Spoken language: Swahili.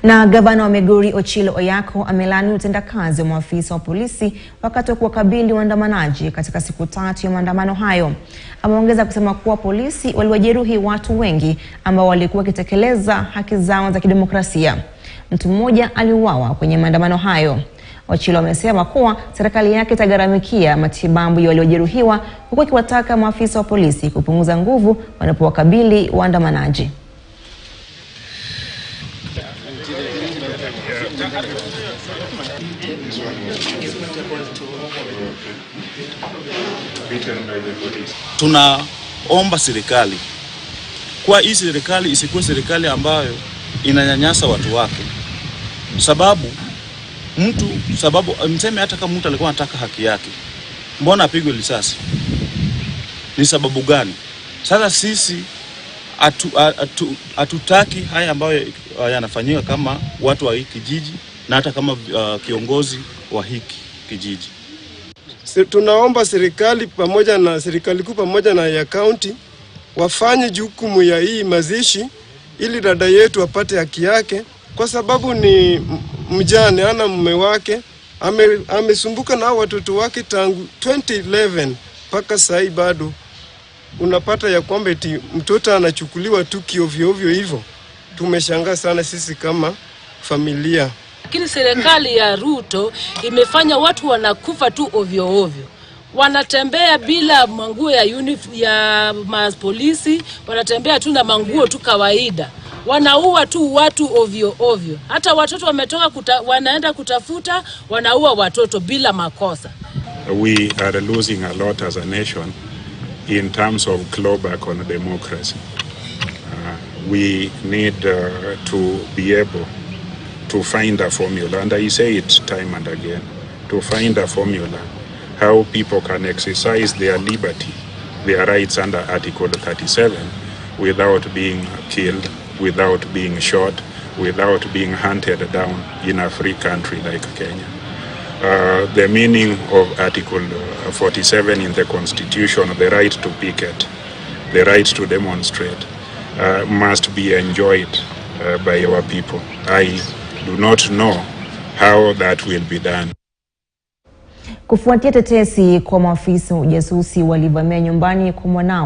Na Gavana wa Migori Oyako amelaani utendakazi wa maafisa wa polisi wakati wa kukabili waandamanaji katika siku 3 ya maandamano hayo. Ameongeza kusema kuwa polisi waliwajeruhi watu wengi ambao walikuwa wakitekeleza haki zao za kidemokrasia. Mtu mmoja aliuawa kwenye maandamano hayo. Ochilo amesema kuwa serikali yake itagharamikia matibabu ya waliojeruhiwa, huku ikiwataka maafisa wa polisi kupunguza nguvu wanapowakabili waandamanaji. Tunaomba serikali kwa hii serikali isikuwe serikali ambayo inanyanyasa watu wake. Sababu mseme hata kama mtu alikuwa anataka haki yake, mbona apigwe risasi? Ni sababu gani? Sasa sisi hatutaki haya ambayo yanafanyika kama watu wa hiki kijiji na hata kama kiongozi wa hiki kijiji. Tunaomba serikali pamoja na serikali kuu pamoja na ya county wafanye jukumu ya hii mazishi ili dada yetu apate haki yake, kwa sababu ni mjane, ana mume wake, amesumbuka na watoto wake tangu 2011 mpaka sasa bado unapata ya kwamba eti mtoto anachukuliwa tu kiovyo ovyo hivyo. Tumeshangaa sana sisi kama familia. Lakini serikali ya Ruto imefanya watu wanakufa tu ovyo ovyo. Wanatembea bila manguo ya polisi, wanatembea tu na manguo tu kawaida. Wanaua tu watu ovyo ovyo. Hata watoto wametoka wanaenda kutafuta, wanaua watoto bila makosa. We are losing a lot as a nation in terms of clawback on democracy. We need to be able to find a formula, and I say it time and again, to find a formula how people can exercise their liberty, their rights under Article 37 without being killed, without being shot, without being hunted down in a free country like Kenya. The meaning of Article 47 in the Constitution, the right to picket, the right to demonstrate, must be enjoyed by our people. I do not know how that will be done. Kufuatia tetesi kwa maafisa ujasusi walivamia nyumbani kwa mwanao